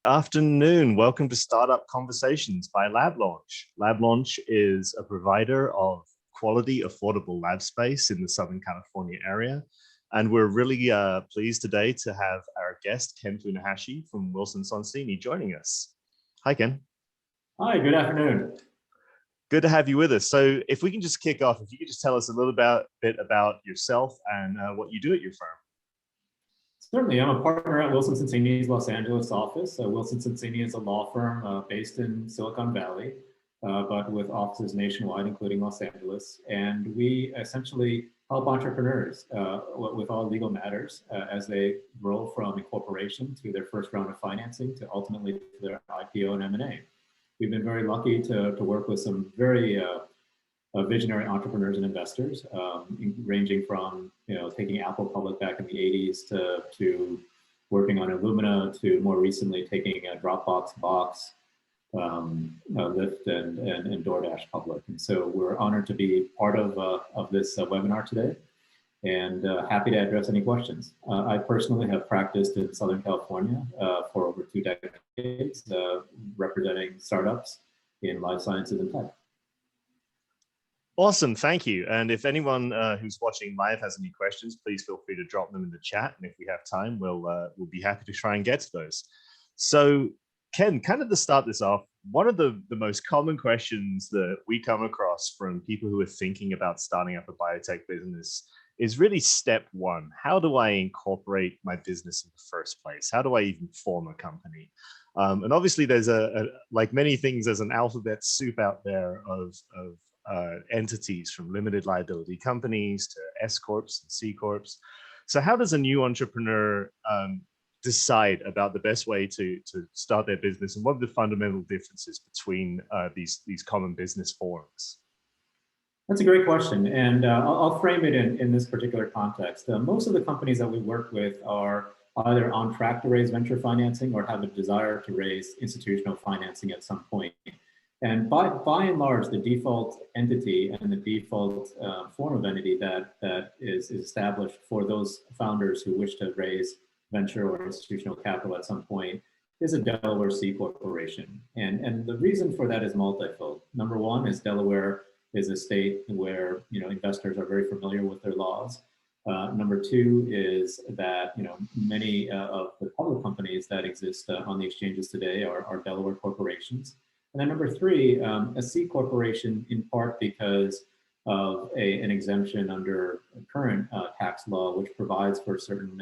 Afternoon. Welcome to Startup Conversations by Lab Launch. Lab Launch is a provider of quality, affordable lab space in the Southern California area. And we're really pleased today to have our guest, Ken Funahashi from Wilson Sonsini, joining us. Hi, Ken. Hi, good afternoon. Good to have you with us. So if we can just kick off, if you could just tell us a little bit about yourself and what you do at your firm. Certainly, I'm a partner at Wilson Sonsini's Los Angeles office. Wilson Sonsini is a law firm based in Silicon Valley, but with offices nationwide, including Los Angeles. And we essentially help entrepreneurs with all legal matters as they grow from incorporation to their first round of financing to ultimately to their IPO and M&A. We've been very lucky to work with some very visionary entrepreneurs and investors, ranging from taking Apple public back in the 80s to working on Illumina to more recently taking Dropbox, Box, Lyft, and DoorDash public. And so we're honored to be part of this webinar today, and happy to address any questions. I personally have practiced in Southern California for over 2 decades, representing startups in life sciences and tech. Awesome, thank you. And if anyone who's watching live has any questions, please feel free to drop them in the chat. And if we have time, we'll be happy to try and get to those. So Ken, kind of to start this off, one of the most common questions that we come across from people who are thinking about starting up a biotech business is really step one. How do I incorporate my business in the first place? How do I even form a company? And obviously there's like many things, there's an alphabet soup out there of entities, from limited liability companies to S Corps and C Corps. So how does a new entrepreneur decide about the best way to start their business, and what are the fundamental differences between these common business forms? That's a great question, and I'll frame it in this particular context. Most of the companies that we work with are either on track to raise venture financing or have a desire to raise institutional financing at some point. And by and large, the default entity and the default form of entity that is established for those founders who wish to raise venture or institutional capital at some point is a Delaware C corporation. And the reason for that is multifold. Number one is Delaware is a state where investors are very familiar with their laws. Number two is that many of the public companies that exist on the exchanges today are Delaware corporations. And then number three, a C corporation, in part because of an exemption under current tax law, which provides for certain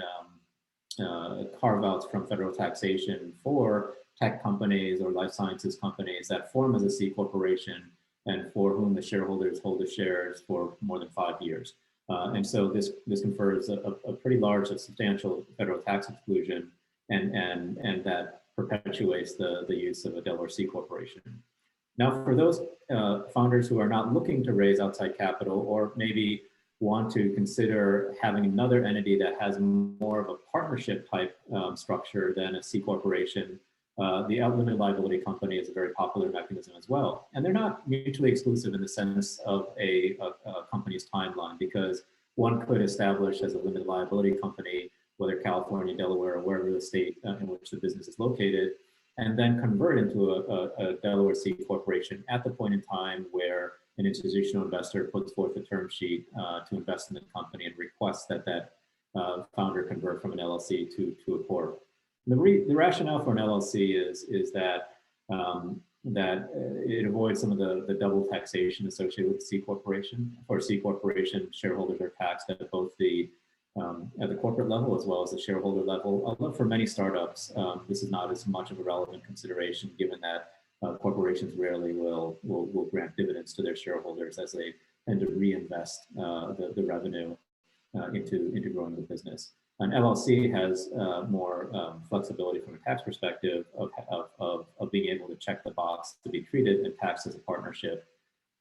carve-outs from federal taxation for tech companies or life sciences companies that form as a C corporation and for whom the shareholders hold the shares for more than 5 years. And so this confers a pretty large, substantial federal tax exclusion, and that perpetuates the use of a Delaware C corporation. Now, for those founders who are not looking to raise outside capital, or maybe want to consider having another entity that has more of a partnership type structure than a C corporation, the limited liability company is a very popular mechanism as well. And they're not mutually exclusive in the sense of a company's timeline, because one could establish as a limited liability company, whether California, Delaware, or wherever the state in which the business is located, and then convert into a Delaware C corporation at the point in time where an institutional investor puts forth a term sheet to invest in the company and requests that founder convert from an LLC to a Corp. The rationale for an LLC is that it avoids some of the double taxation associated with C corporation. For C corporation, shareholders are taxed at both at the corporate level as well as the shareholder level. Although for many startups, this is not as much of a relevant consideration, given that corporations rarely will grant dividends to their shareholders, as they tend to reinvest the revenue into growing the business. An LLC has more flexibility from a tax perspective of being able to check the box to be treated and taxed as a partnership.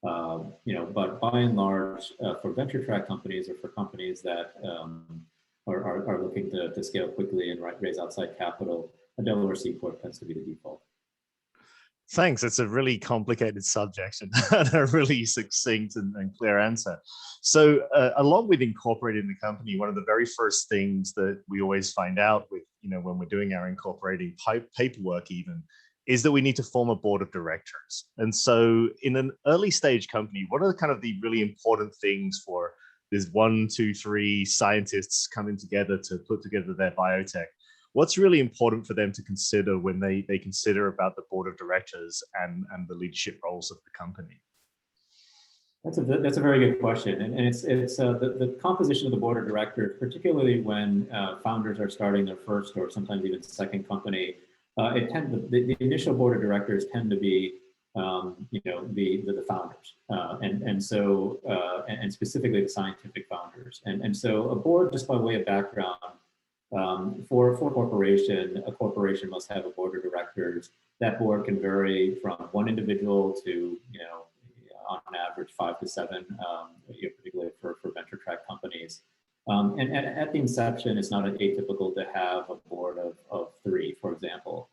But by and large, for venture track companies or for companies that are looking to scale quickly and raise outside capital, a Delaware C Corp tends to be the default. Thanks. It's a really complicated subject and a really succinct and clear answer. So along with incorporating the company, one of the very first things that we always find out with when we're doing our incorporating paperwork even, is that we need to form a board of directors. And so in an early stage company, what are kind of the really important things for this 1, 2, 3 scientists coming together to put together their biotech? What's really important for them to consider when they consider about the board of directors and the leadership roles of the company? That's a very good question, and it's the composition of the board of directors, particularly when founders are starting their first or sometimes even second company. The initial board of directors tend to be the founders, and specifically the scientific founders, and so a board, just by way of background, for a corporation must have a board of directors. That board can vary from one individual to on average 5 to 7, particularly for venture track companies. And at the inception, it's not atypical to have a board of 3, for example.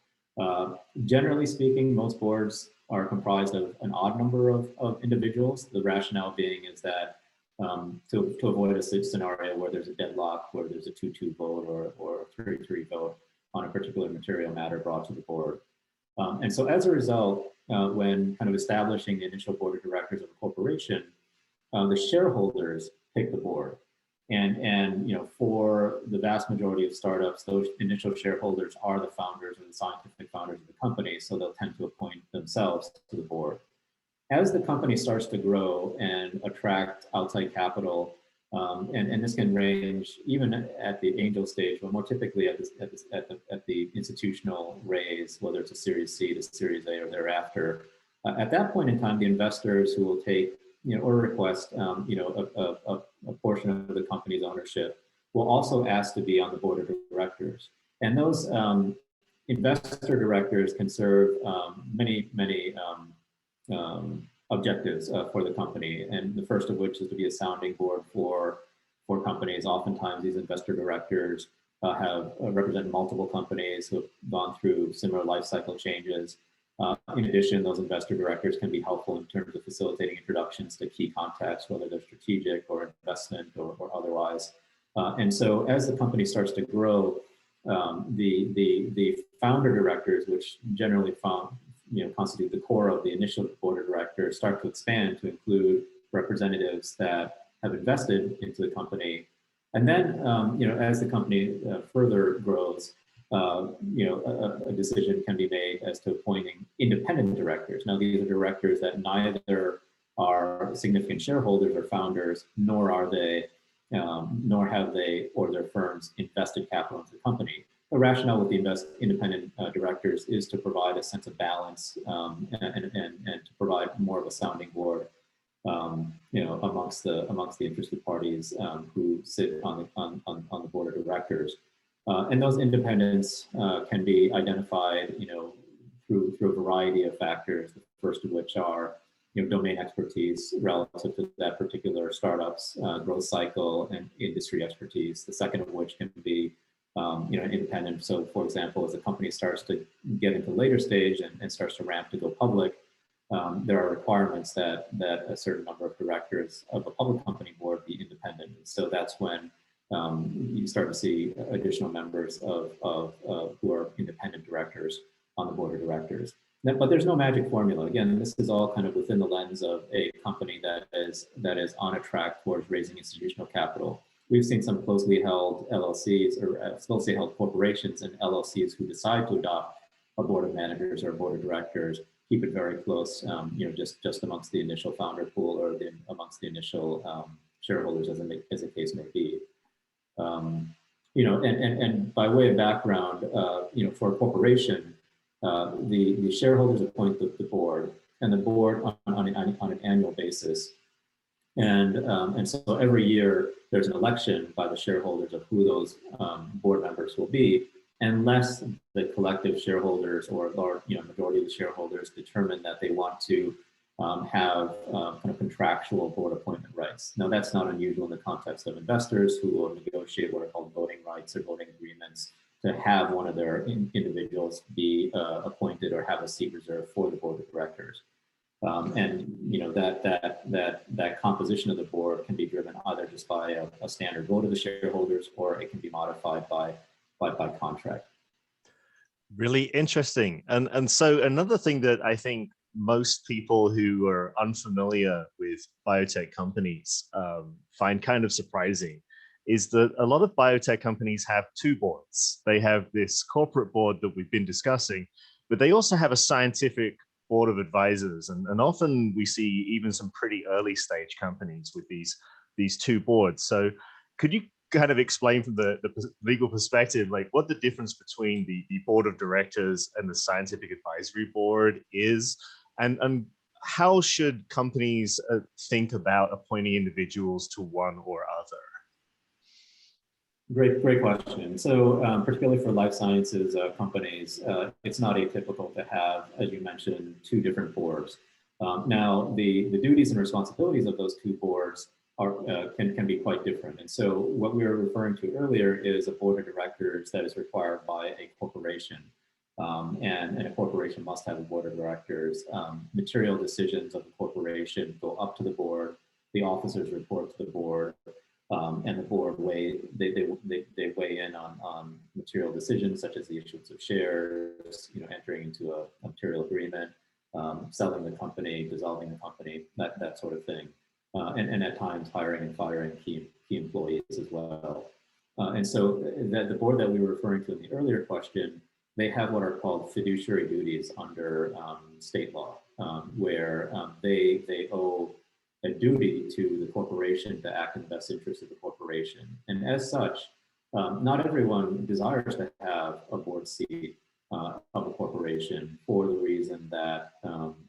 Generally speaking, most boards are comprised of an odd number of individuals. The rationale being is that to avoid a scenario where there's a deadlock, where there's a 2-2 vote or a 3-3 vote on a particular material matter brought to the board. And so as a result, when kind of establishing the initial board of directors of a corporation, the shareholders pick the board. And for the vast majority of startups, those initial shareholders are the founders or the scientific founders of the company, so they'll tend to appoint themselves to the board. As the company starts to grow and attract outside capital, and this can range even at the angel stage, but more typically at the institutional raise, whether it's a Series C to Series A or thereafter. At that point in time, the investors who will take or request a portion of the company's ownership will also ask to be on the board of directors. And those investor directors can serve many objectives for the company, and the first of which is to be a sounding board for companies. Oftentimes, these investor directors have represented multiple companies who have gone through similar life cycle changes. In addition, those investor directors can be helpful in terms of facilitating introductions to key contacts, whether they're strategic or investment or otherwise. And so, as the company starts to grow, the founder directors, which generally constitute the core of the initial board of directors, start to expand to include representatives that have invested into the company. And then, as the company further grows, a decision can be made as to appointing independent directors. Now, these are directors that neither are significant shareholders or founders, nor have they or their firms invested capital into the company. The rationale with the independent directors is to provide a sense of balance and to provide more of a sounding board, amongst the interested parties who sit on the board of directors. And those independents can be identified, through a variety of factors. The first of which are, domain expertise relative to that particular startup's growth cycle and industry expertise. The second of which can be, independent. So, for example, as the company starts to get into later stage and starts to ramp to go public, there are requirements that a certain number of directors of a public company board be independent. So that's when you start to see additional members of who are independent directors on the board of directors. But there's no magic formula. Again, this is all kind of within the lens of a company that is on a track towards raising institutional capital. We've seen some closely held LLCs or closely held corporations and LLCs who decide to adopt a board of managers or a board of directors, keep it very close, just amongst the initial founder pool or amongst the initial shareholders, as the case may be. And by way of background, for a corporation, the shareholders appoint the board, and the board on an annual basis. And so every year there's an election by the shareholders of who those board members will be, unless the collective shareholders or majority of the shareholders determine that they want to have kind of contractual board appointment rights. Now, that's not unusual in the context of investors who will negotiate what are called voting rights or voting agreements to have one of their individuals be appointed or have a seat reserved for the board of directors. That composition of the board can be driven either just by a standard vote of the shareholders, or it can be modified by by contract. Really interesting. And so another thing that I think most people who are unfamiliar with biotech companies find kind of surprising is that a lot of biotech companies have two boards. They have this corporate board that we've been discussing, but they also have a scientific board of advisors. And often we see even some pretty early stage companies with these two boards. So could you kind of explain from the legal perspective, like what the difference between the board of directors and the scientific advisory board is, and how should companies think about appointing individuals to one or other? Great question. So particularly for life sciences companies, it's not atypical to have, as you mentioned, two different boards. Now, the duties and responsibilities of those two boards can be quite different. And so what we were referring to earlier is a board of directors that is required by a corporation. And a corporation must have a board of directors. Material decisions of the corporation go up to the board. The officers report to the board. And the board weigh in on material decisions such as the issuance of shares, entering into a material agreement, selling the company, dissolving the company, that sort of thing, and at times hiring and firing key employees as well. And so the board that we were referring to in the earlier question, they have what are called fiduciary duties under state law, where they owe a duty to the corporation to act in the best interest of the corporation. And as such, not everyone desires to have a board seat of a corporation for the reason that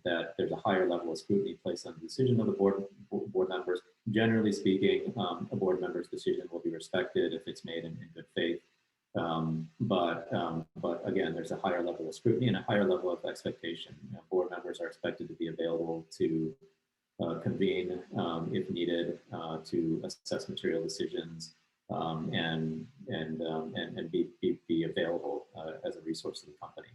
that there's a higher level of scrutiny placed on the decision of the board members. Generally speaking, a board member's decision will be respected if it's made in good faith. But again, there's a higher level of scrutiny and a higher level of expectation. Board members are expected to be available to convene if needed to assess material decisions and be available as a resource to the company.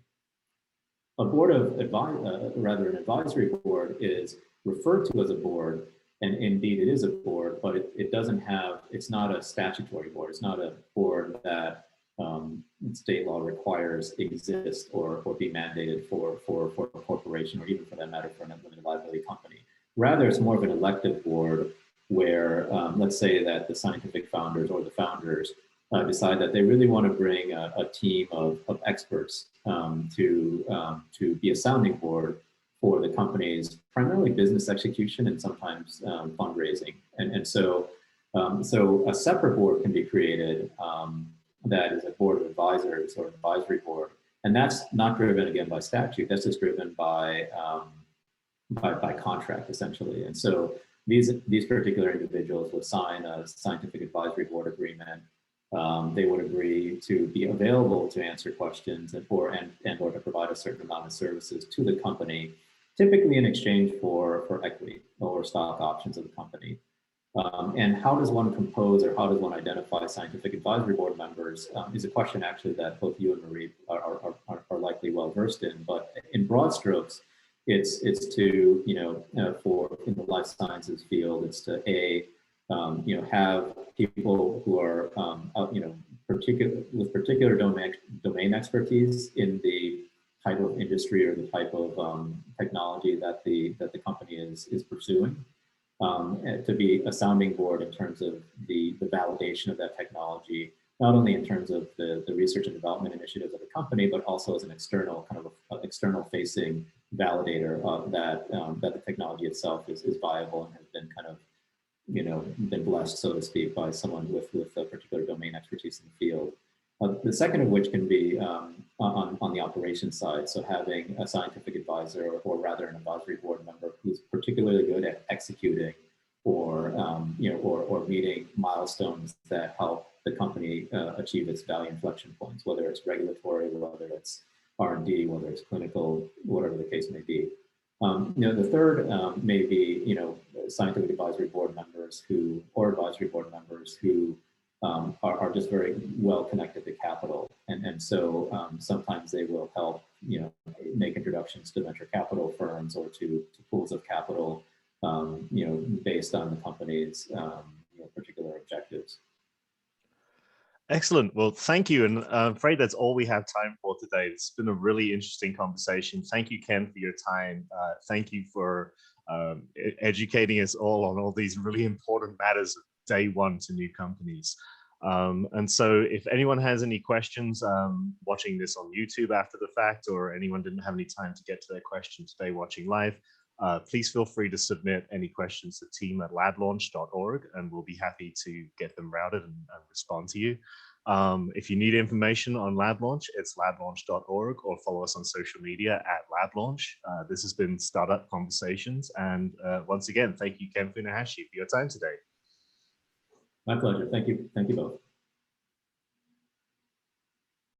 A board of an advisory board is referred to as a board, and indeed it is a board, but it's not a statutory board. It's not a board that state law requires exist or be mandated for a corporation, or even for that matter for an unlimited liability company. Rather, it's more of an elective board where, let's say that the scientific founders or the founders decide that they really want to bring a team of experts to be a sounding board for the company's primarily business execution and sometimes fundraising. And so a separate board can be created that is a board of advisors or advisory board. And that's not driven, again, by statute. That's just driven by contract, essentially. And so these particular individuals would sign a scientific advisory board agreement. They would agree to be available to answer questions and or to provide a certain amount of services to the company, typically in exchange for equity or stock options of the company. And how does one compose, or how does one identify scientific advisory board members is a question actually that both you and Marie are likely well versed in. But in broad strokes, it's to, for in the life sciences field, it's to have people who are, with particular domain expertise in the type of industry or the type of technology that the company is pursuing, to be a sounding board in terms of the validation of that technology, not only in terms of the research and development initiatives of the company, but also as an external external facing validator of that the technology itself is viable and has been kind of, been blessed, so to speak, by someone with a particular domain expertise in the field. The second of which can be on the operations side. So having a scientific advisor, or rather an advisory board member who's particularly good at executing or meeting milestones that help the company achieve its value inflection points, whether it's regulatory, whether it's R&D, whether it's clinical, whatever the case may be. The third may be, scientific advisory board members or advisory board members who are just very well connected to capital. And so sometimes they will help, make introductions to venture capital firms or to pools of capital, based on the company's particular objectives. Excellent. Well, thank you. And I'm afraid that's all we have time for today. It's been a really interesting conversation. Thank you, Ken, for your time. Thank you for educating us all on all these really important matters of day one to new companies. And so if anyone has any questions watching this on YouTube after the fact, or anyone didn't have any time to get to their question today watching live, please feel free to submit any questions to team@ladlaunch.org, and we'll be happy to get them routed and respond to you. If you need information on LabLaunch, it's ladlaunch.org, or follow us on social media @LabLaunch. This has been Startup Conversations. And once again, thank you, Ken Funahashi, for your time today. My pleasure. Thank you. Thank you both.